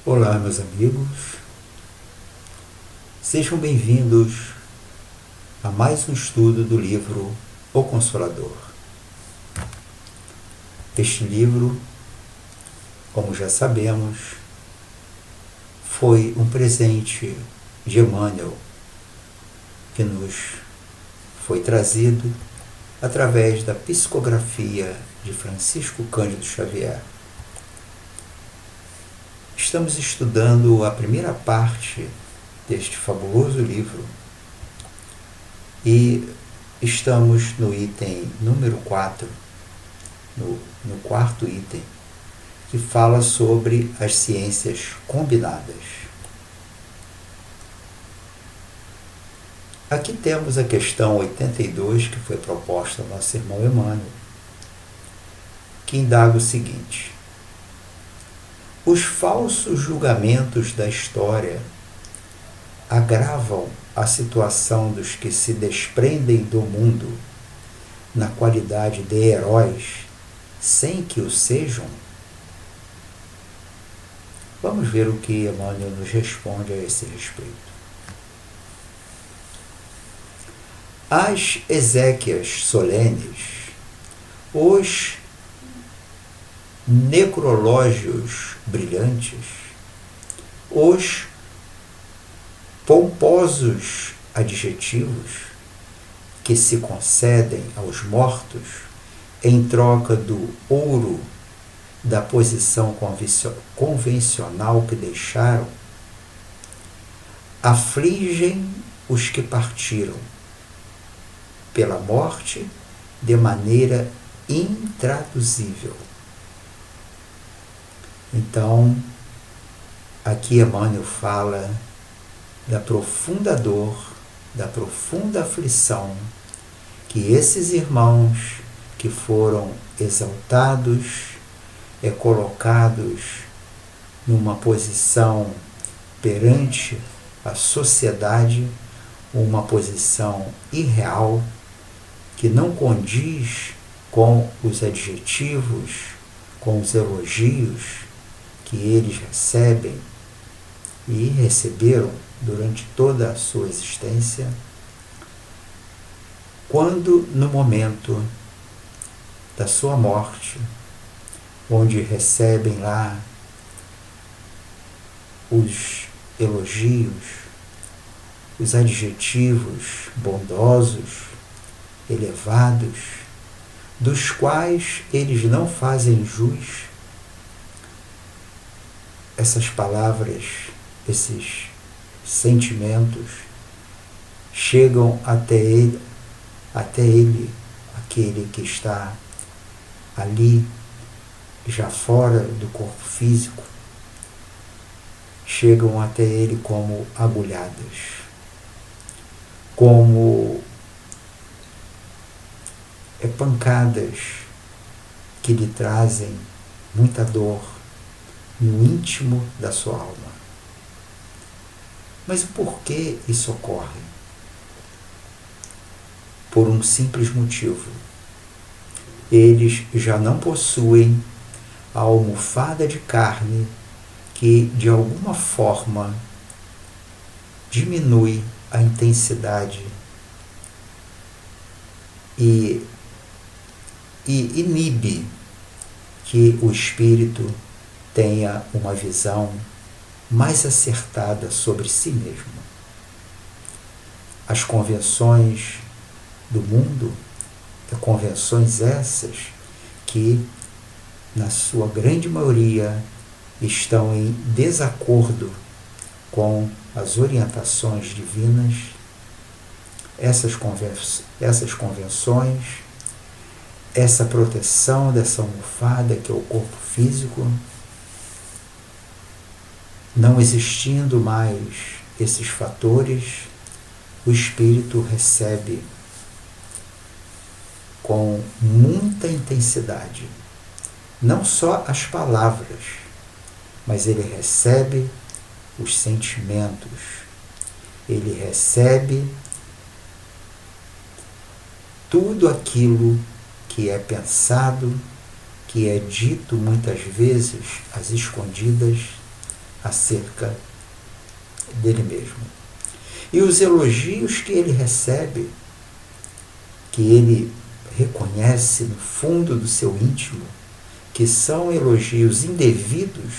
Olá, meus amigos, sejam bem-vindos a mais um estudo do livro O Consolador. Este livro, como já sabemos, foi um presente de Emmanuel que nos foi trazido através da psicografia de Francisco Cândido Xavier. Estamos estudando a primeira parte deste fabuloso livro e estamos no item número 4, no quarto item, que fala sobre as ciências combinadas. Aqui temos a questão 82, que foi proposta ao nosso irmão Emmanuel, que indaga o seguinte: os falsos julgamentos da história agravam a situação dos que se desprendem do mundo na qualidade de heróis sem que o sejam? Vamos ver o que Emmanuel nos responde a esse respeito. As exéquias solenes, os necrológios brilhantes, os pomposos adjetivos que se concedem aos mortos em troca do ouro da posição convencional que deixaram, afligem os que partiram pela morte de maneira intraduzível. Então, aqui Emmanuel fala da profunda dor, da profunda aflição que esses irmãos que foram exaltados e colocados numa posição perante a sociedade, uma posição irreal, que não condiz com os adjetivos, com os elogios que eles recebem e receberam durante toda a sua existência, quando no momento da sua morte, onde recebem lá os elogios, os adjetivos bondosos, elevados, dos quais eles não fazem jus, essas palavras, esses sentimentos chegam até ele, aquele que está ali, já fora do corpo físico, chegam até ele como agulhadas, como pancadas que lhe trazem muita dor no íntimo da sua alma. Mas por que isso ocorre? Por um simples motivo. Eles já não possuem a almofada de carne que, de alguma forma, diminui a intensidade e inibe que o espírito tenha uma visão mais acertada sobre si mesmo. As convenções do mundo, convenções essas que, na sua grande maioria, estão em desacordo com as orientações divinas, essas convenções, essa proteção dessa almofada que é o corpo físico, não existindo mais esses fatores, o espírito recebe com muita intensidade, não só as palavras, mas ele recebe os sentimentos, ele recebe tudo aquilo que é pensado, que é dito muitas vezes às escondidas, acerca dele mesmo. E os elogios que ele recebe, que ele reconhece no fundo do seu íntimo, que são elogios indevidos,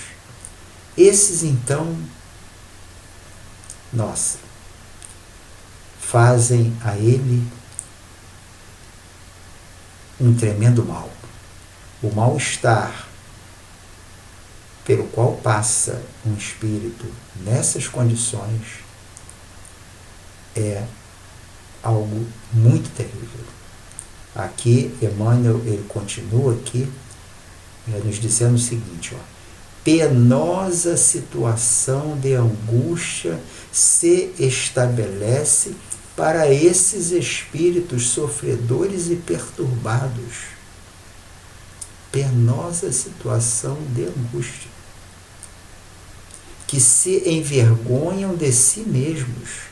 esses então, fazem a ele um tremendo mal. O mal-estar pelo qual passa um espírito nessas condições é algo muito terrível. Aqui, Emmanuel, ele continua aqui, nos dizendo o seguinte, penosa situação de angústia se estabelece para esses espíritos sofredores e perturbados. Penosa situação de angústia, que se envergonham de si mesmos,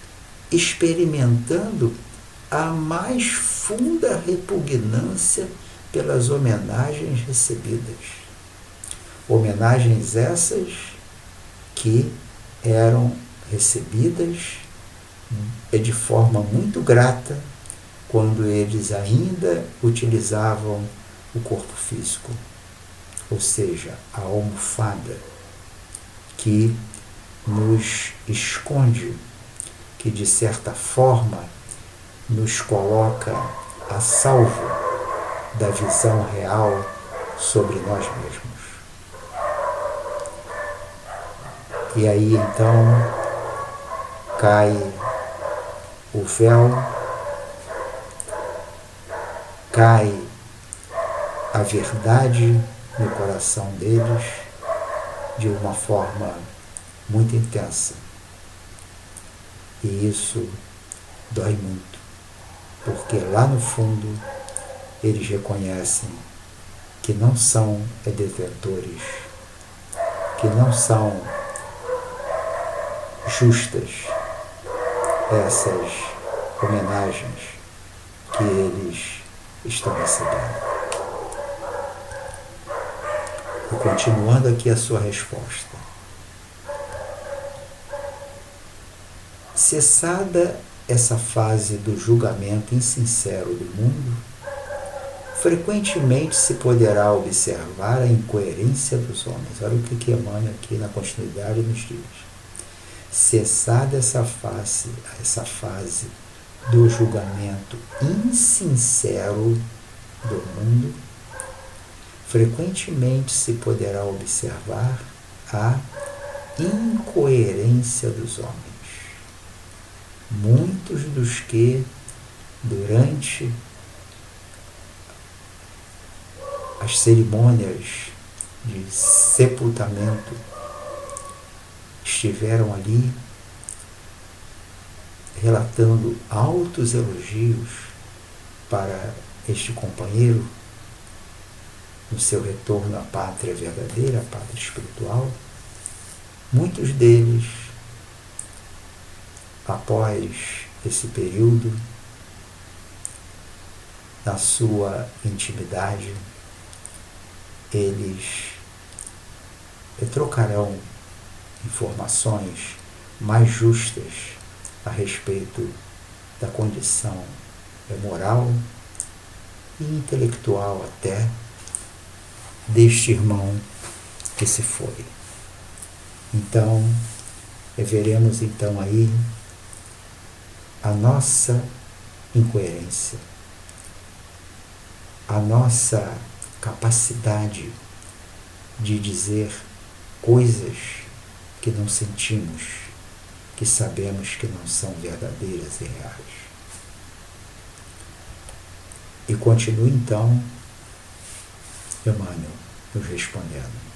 experimentando a mais funda repugnância pelas homenagens recebidas. Homenagens essas que eram recebidas de forma muito grata quando eles ainda utilizavam o corpo físico, ou seja, a almofada que nos esconde, que de certa forma nos coloca a salvo da visão real sobre nós mesmos. E aí então cai o véu, cai a verdade no coração deles de uma forma muito intensa. E isso dói muito, porque lá no fundo eles reconhecem que não são detentores, que não são justas essas homenagens que eles estão recebendo. E continuando aqui a sua resposta. Cessada essa fase do julgamento insincero do mundo, frequentemente se poderá observar a incoerência dos homens. Olha o que Emmanuel aqui na continuidade nos diz. Cessada essa fase do julgamento insincero do mundo, frequentemente se poderá observar a incoerência dos homens. Muitos dos que, durante as cerimônias de sepultamento, estiveram ali relatando altos elogios para este companheiro no seu retorno à pátria verdadeira, à pátria espiritual. Muitos deles, após esse período, na sua intimidade, eles trocarão informações mais justas a respeito da condição moral e intelectual até deste irmão que se foi. Então, veremos então aí a nossa incoerência, a nossa capacidade de dizer coisas que não sentimos, que sabemos que não são verdadeiras e reais. E continua então Emmanuel nos respondendo.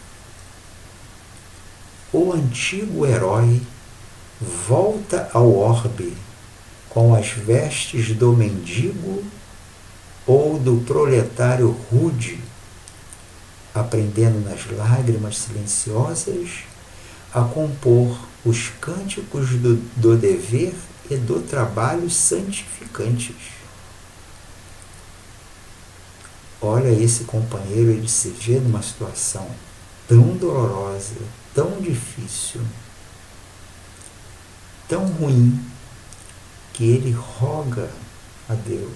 O antigo herói volta ao orbe com as vestes do mendigo ou do proletário rude, aprendendo nas lágrimas silenciosas a compor os cânticos do dever e do trabalho santificantes. Olha, esse companheiro, ele se vê numa situação tão dolorosa, tão difícil, tão ruim, que ele roga a Deus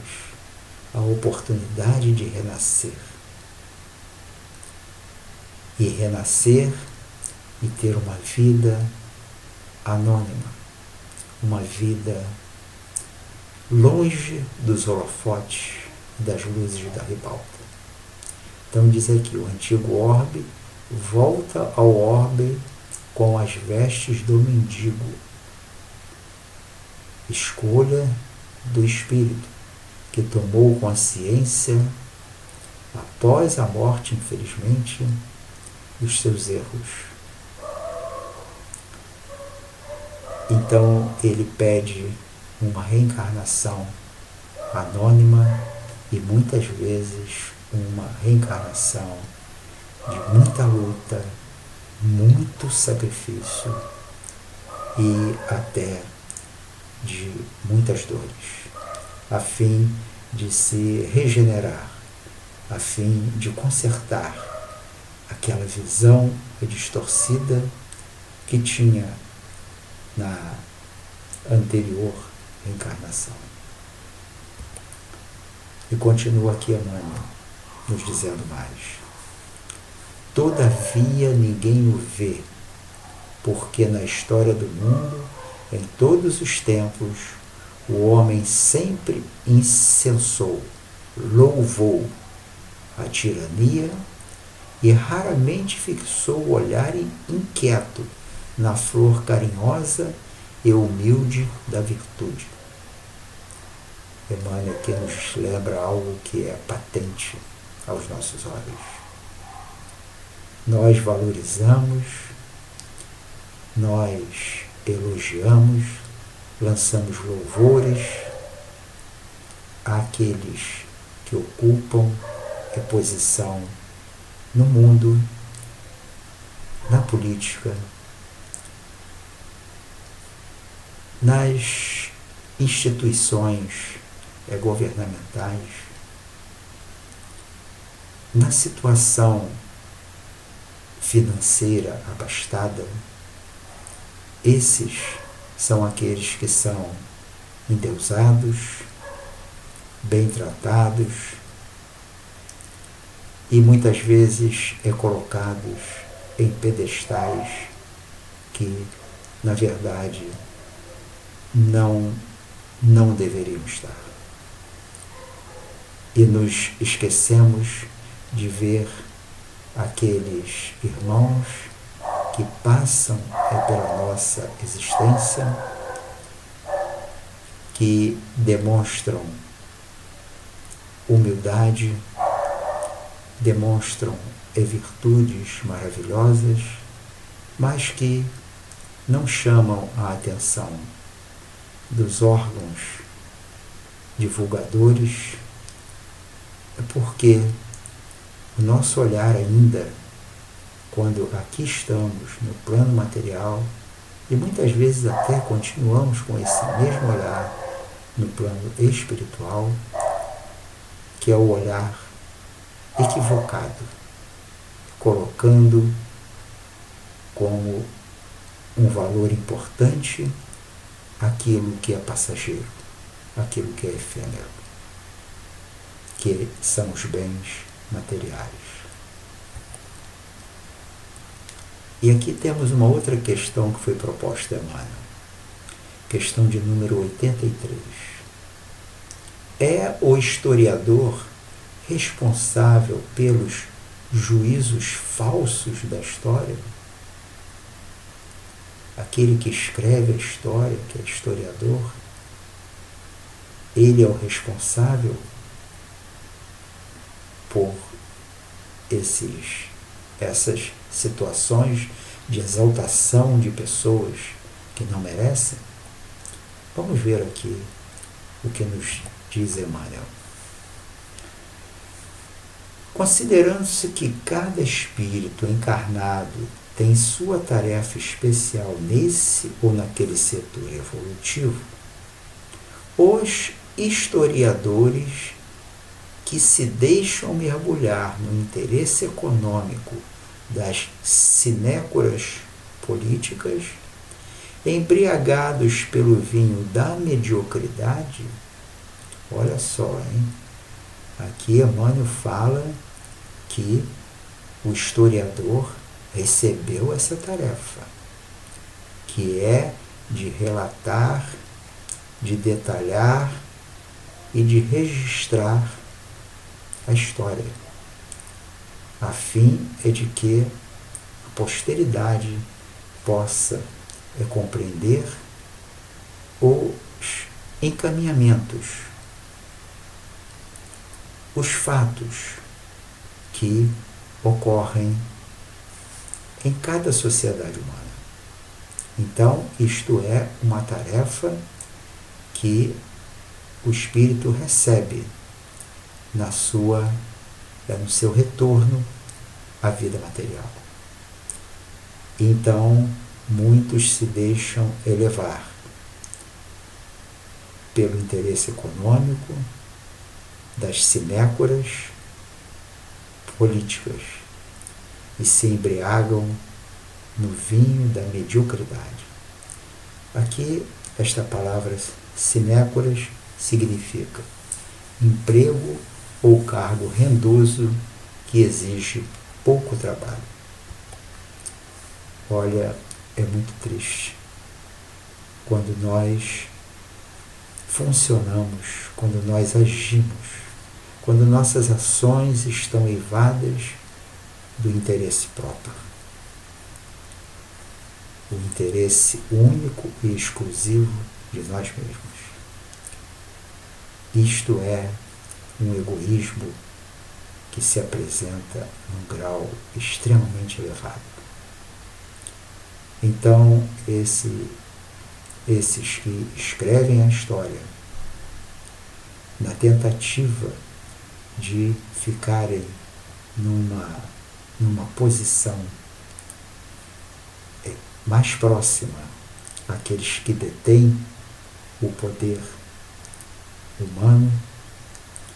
a oportunidade de renascer. E renascer e ter uma vida anônima, uma vida longe dos holofotes e das luzes da ribalta. Então diz aqui, o antigo orbe volta ao orbe com as vestes do mendigo. Escolha do espírito que tomou consciência após a morte, infelizmente, dos seus erros. Então ele pede uma reencarnação anônima e muitas vezes uma reencarnação de muita luta, muito sacrifício e até de muitas dores, a fim de se regenerar, a fim de consertar aquela visão distorcida que tinha na anterior encarnação. E continua aqui Emmanuel nos dizendo mais. Todavia ninguém o vê, porque na história do mundo, em todos os tempos, o homem sempre incensou, louvou a tirania e raramente fixou o olhar inquieto na flor carinhosa e humilde da virtude. Emmanuel aqui nos lembra algo que é patente aos nossos olhos. Nós valorizamos, nós elogiamos, lançamos louvores àqueles que ocupam a posição no mundo, na política, nas instituições governamentais, na situação financeira abastada. Esses são aqueles que são endeusados, bem tratados e muitas vezes colocados em pedestais que, na verdade, não deveriam estar. E nos esquecemos de ver aqueles irmãos que passam pela nossa existência, que demonstram humildade, demonstram virtudes maravilhosas, mas que não chamam a atenção dos órgãos divulgadores, porque o nosso olhar ainda, quando aqui estamos no plano material, e muitas vezes até continuamos com esse mesmo olhar no plano espiritual, que é o olhar equivocado, colocando como um valor importante aquilo que é passageiro, aquilo que é efêmero, que são os bens materiais. E aqui temos uma outra questão que foi proposta a Emmanuel, questão de número 83. É o historiador responsável pelos juízos falsos da história? Aquele que escreve a história, que é historiador, ele é o responsável por essas situações de exaltação de pessoas que não merecem? Vamos ver aqui o que nos diz Emmanuel. Considerando-se que cada espírito encarnado tem sua tarefa especial nesse ou naquele setor evolutivo, os historiadores que se deixam mergulhar no interesse econômico das sinécuras políticas, embriagados pelo vinho da mediocridade. Olha só, hein? Aqui Emmanuel fala que o historiador recebeu essa tarefa, que é de relatar, de detalhar e de registrar a história, a fim é de que a posteridade possa compreender os encaminhamentos, os fatos que ocorrem em cada sociedade humana. Então, isto é uma tarefa que o espírito recebe no seu retorno à vida material. Então, muitos se deixam elevar pelo interesse econômico, das sinécoras políticas e se embriagam no vinho da mediocridade. Aqui, esta palavra sinécoras significa emprego ou cargo rendoso que exige pouco trabalho. Olha, é muito triste quando nós funcionamos, quando nós agimos, quando nossas ações estão eivadas do interesse próprio. O interesse único e exclusivo de nós mesmos. Isto é um egoísmo que se apresenta num grau extremamente elevado. Então, esses que escrevem a história na tentativa de ficarem numa posição mais próxima àqueles que detêm o poder humano,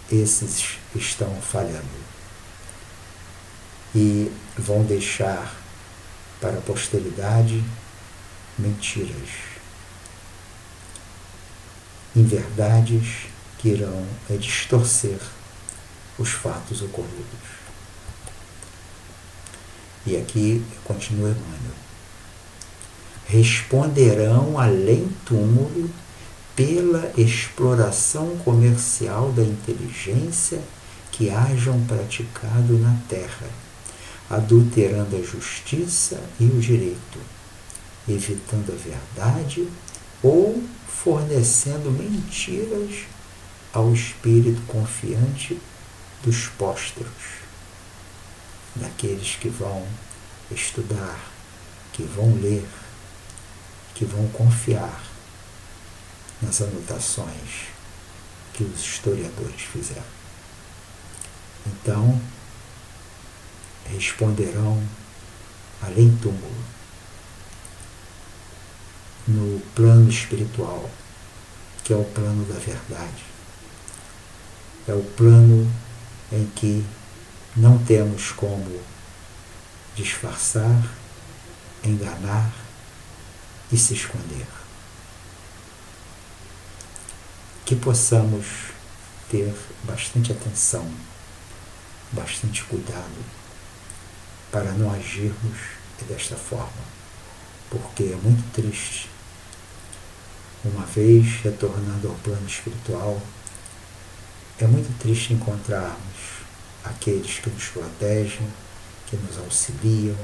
esses estão falhando e vão deixar para a posteridade mentiras, inverdades que irão distorcer os fatos ocorridos. E aqui continua Emmanuel. Responderão além túmulo pela exploração comercial da inteligência que hajam praticado na terra, adulterando a justiça e o direito, evitando a verdade ou fornecendo mentiras ao espírito confiante dos pósteros, daqueles que vão estudar, que vão ler, que vão confiar nas anotações que os historiadores fizeram. Então, responderão além túmulo, no plano espiritual, que é o plano da verdade. É o plano em que não temos como disfarçar, enganar e se esconder. Que possamos ter bastante atenção, bastante cuidado, para não agirmos desta forma, porque é muito triste, uma vez retornando ao plano espiritual, é muito triste encontrarmos aqueles que nos protegem, que nos auxiliam,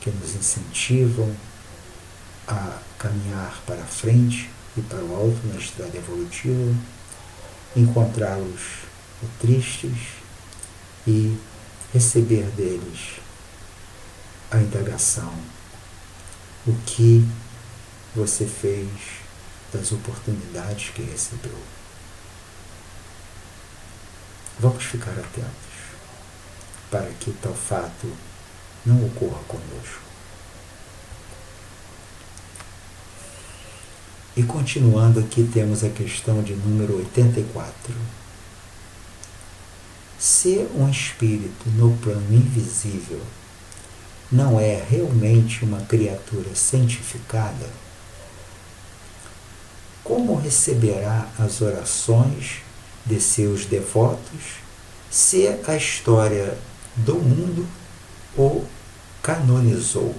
que nos incentivam a caminhar para frente e para o alto na estrada evolutiva, encontrá-los tristes e receber deles a indagação: o que você fez das oportunidades que recebeu? Vamos ficar atentos para que tal fato não ocorra conosco. E continuando aqui, temos a questão de número 84. Se um espírito no plano invisível não é realmente uma criatura santificada, como receberá as orações de seus devotos se a história do mundo o canonizou?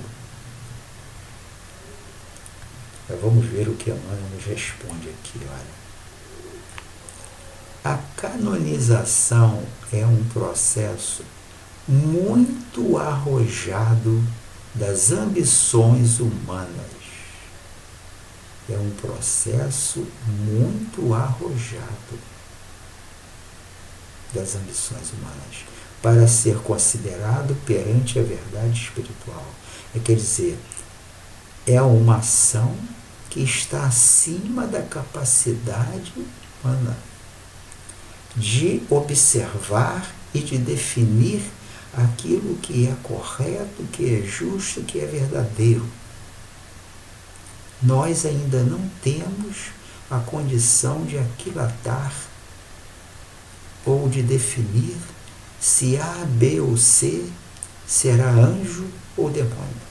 Vamos ver o que Emmanuel nos responde aqui. Olha. A canonização é um processo muito arrojado das ambições humanas. É um processo muito arrojado das ambições humanas para ser considerado perante a verdade espiritual. Quer dizer, é uma ação que está acima da capacidade humana de observar e de definir aquilo que é correto, que é justo, que é verdadeiro. Nós ainda não temos a condição de aquilatar ou de definir se A, B ou C será anjo ou demônio,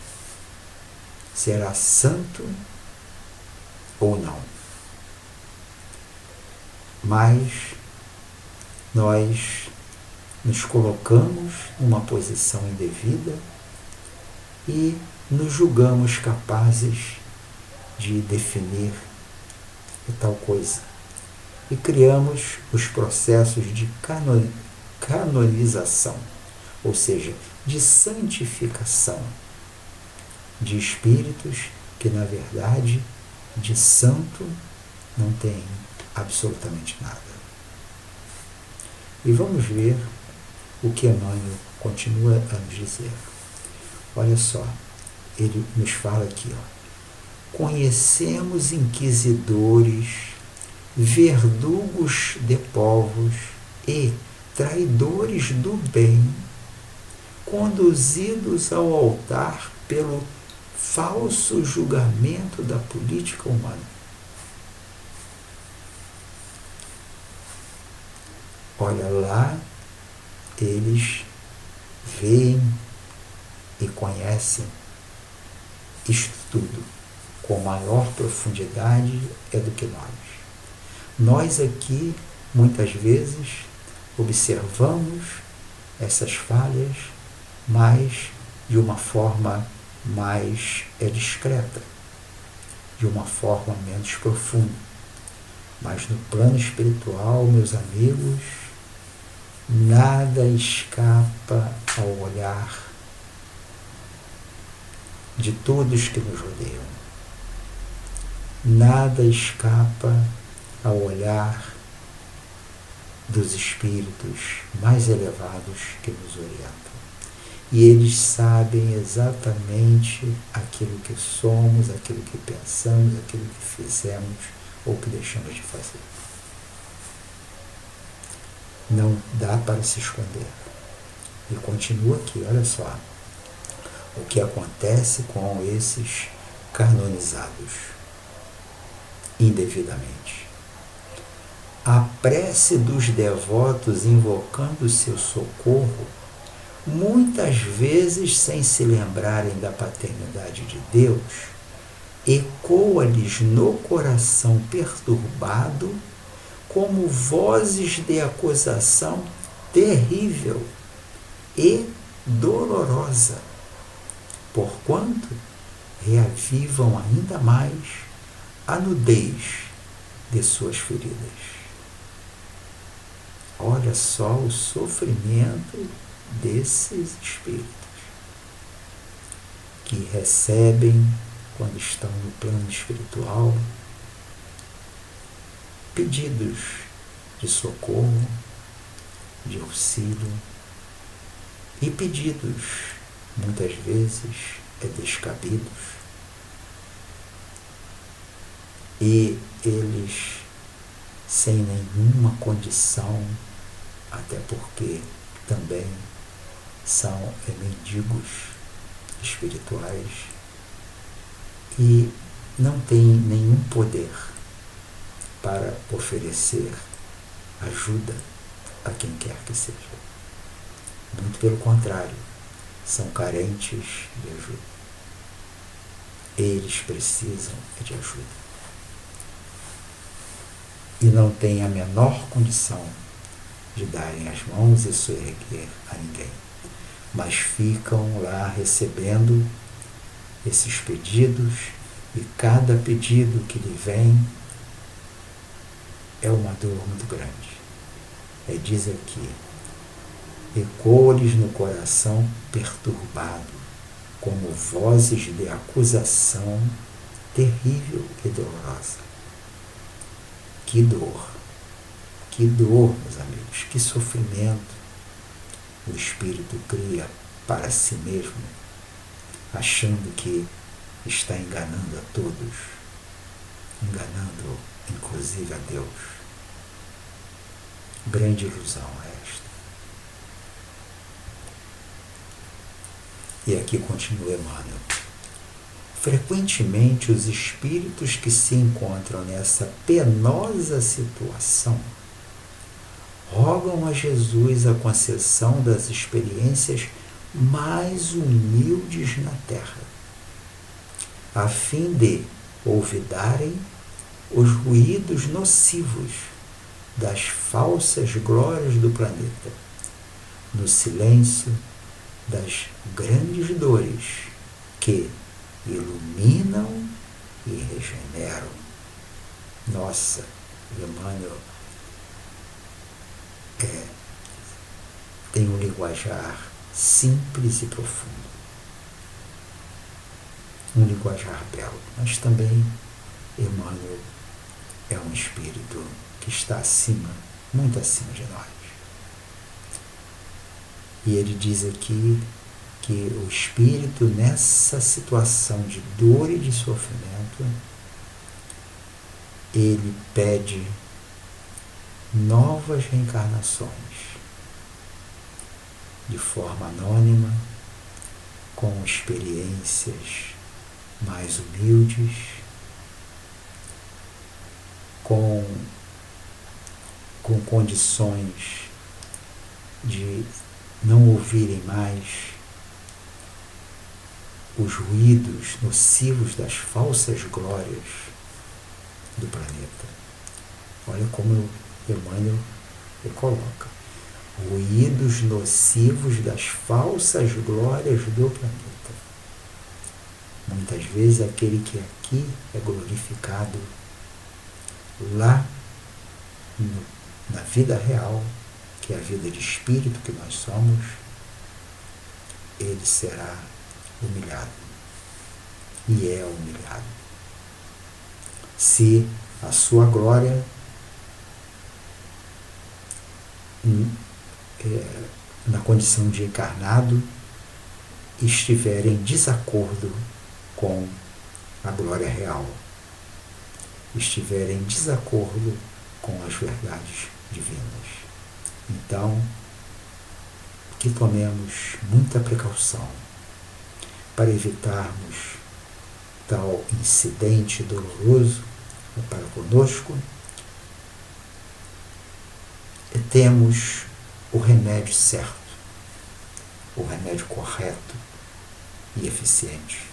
será santo ou não. Mas nós nos colocamos numa posição indevida e nos julgamos capazes de definir tal coisa. E criamos os processos de canonização, ou seja, de santificação de espíritos que, na verdade, de santo não tem absolutamente nada. E vamos ver o que Emmanuel continua a nos dizer. Olha só, ele nos fala aqui, conhecemos inquisidores, verdugos de povos e traidores do bem, conduzidos ao altar pelo falso julgamento da política humana. Olha lá, eles veem e conhecem isto tudo com maior profundidade do que nós. Nós aqui, muitas vezes, observamos essas falhas, mas de uma forma mais discreta, de uma forma menos profunda. Mas no plano espiritual, meus amigos, nada escapa ao olhar de todos que nos rodeiam. Nada escapa ao olhar dos espíritos mais elevados que nos orientam. E eles sabem exatamente aquilo que somos, aquilo que pensamos, aquilo que fizemos ou que deixamos de fazer. Não dá para se esconder. E continua aqui, olha só, o que acontece com esses canonizados indevidamente. A prece dos devotos invocando seu socorro, muitas vezes sem se lembrarem da paternidade de Deus, ecoa-lhes no coração perturbado como vozes de acusação terrível e dolorosa, porquanto reavivam ainda mais a nudez de suas feridas. Olha só o sofrimento desses espíritos que recebem, quando estão no plano espiritual, pedidos de socorro, de auxílio e pedidos, muitas vezes, descabidos. E eles, sem nenhuma condição, até porque também são mendigos espirituais e não têm nenhum poder para oferecer ajuda a quem quer que seja. Muito pelo contrário, são carentes de ajuda. Eles precisam de ajuda. E não têm a menor condição de darem as mãos e se erguer a ninguém. Mas ficam lá recebendo esses pedidos, e cada pedido que lhe vem é uma dor muito grande. Diz aqui, ecoa-lhes no coração perturbado, como vozes de acusação terrível e dolorosa. Que dor, meus amigos, que sofrimento o espírito cria para si mesmo, achando que está enganando a todos, enganando inclusive a Deus. Grande ilusão é esta. E aqui continua Emmanuel. Frequentemente os espíritos que se encontram nessa penosa situação rogam a Jesus a concessão das experiências mais humildes na terra, a fim de olvidarem os ruídos nocivos das falsas glórias do planeta, no silêncio das grandes dores que iluminam e regeneram. Nossa, Emmanuel tem um linguajar simples e profundo, um linguajar belo, mas também Emmanuel é um espírito que está acima, muito acima de nós. E ele diz aqui que o espírito, nessa situação de dor e de sofrimento, ele pede novas reencarnações, de forma anônima, com experiências mais humildes, com condições de não ouvirem mais os ruídos nocivos das falsas glórias do planeta. Olha como Emmanuel coloca: ruídos nocivos das falsas glórias do planeta. Muitas vezes aquele que aqui é glorificado, lá na vida real, que é a vida de espírito que nós somos, ele será humilhado. E é humilhado. Se a sua glória na condição de encarnado estiver em desacordo com a glória real, estiver em desacordo com as verdades divinas. Então, que tomemos muita precaução para evitarmos tal incidente doloroso para conosco. E temos o remédio certo, o remédio correto e eficiente.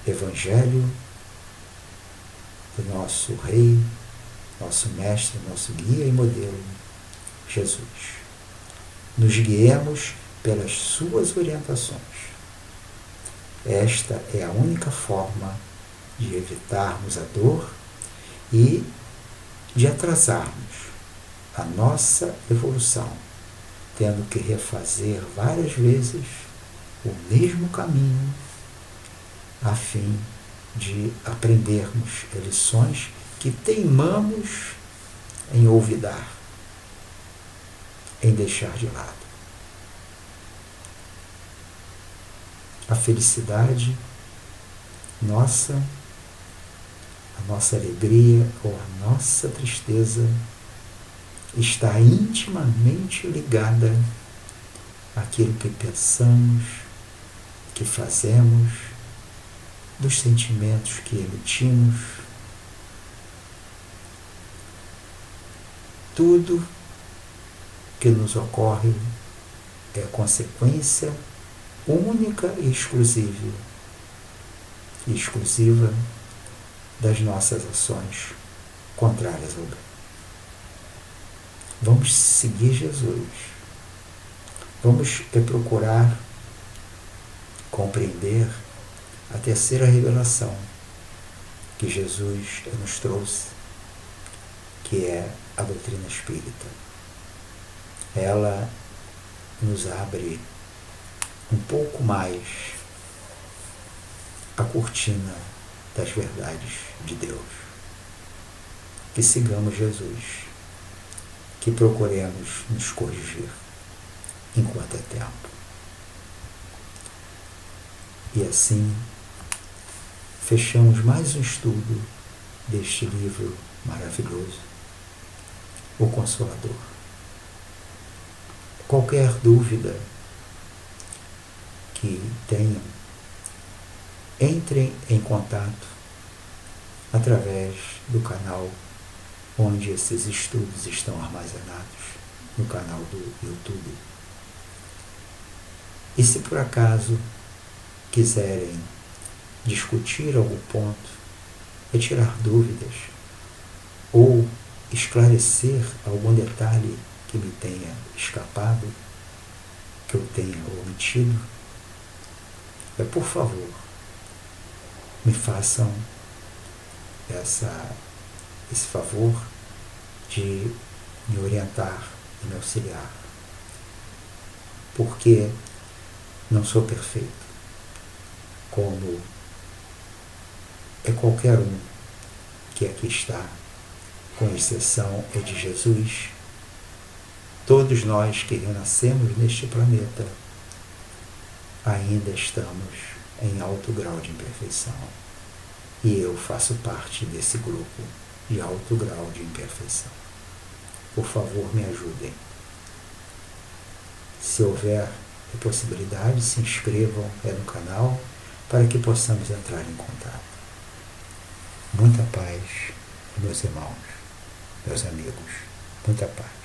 Evangelho do nosso Rei, nosso Mestre, nosso guia e modelo, Jesus. Nos guiemos pelas suas orientações. Esta é a única forma de evitarmos a dor e de atrasarmos a nossa evolução, tendo que refazer várias vezes o mesmo caminho, a fim de aprendermos lições que teimamos em olvidar, em deixar de lado. A felicidade nossa, a nossa alegria ou a nossa tristeza está intimamente ligada àquilo que pensamos, que fazemos, dos sentimentos que emitimos. Tudo que nos ocorre é consequência única e exclusiva das nossas ações contrárias ao bem. Vamos seguir Jesus. Vamos procurar compreender a terceira revelação que Jesus nos trouxe, que é a doutrina espírita. Ela nos abre um pouco mais a cortina das verdades de Deus. Que sigamos Jesus, que procuremos nos corrigir enquanto é tempo. E assim, fechamos mais um estudo deste livro maravilhoso, O Consolador. Qualquer dúvida que tenham, entrem em contato através do canal onde esses estudos estão armazenados, no canal do YouTube. E se por acaso quiserem discutir algum ponto, retirar dúvidas ou esclarecer algum detalhe que me tenha escapado, que eu tenha omitido, por favor, me façam esse favor de me orientar e me auxiliar, porque não sou perfeito, como é qualquer um que aqui está, com exceção de Jesus. Todos nós que renascemos neste planeta ainda estamos em alto grau de imperfeição. E eu faço parte desse grupo de alto grau de imperfeição. Por favor, me ajudem. Se houver possibilidade, se inscrevam no canal para que possamos entrar em contato. Muita paz, meus irmãos, meus amigos. Muita paz.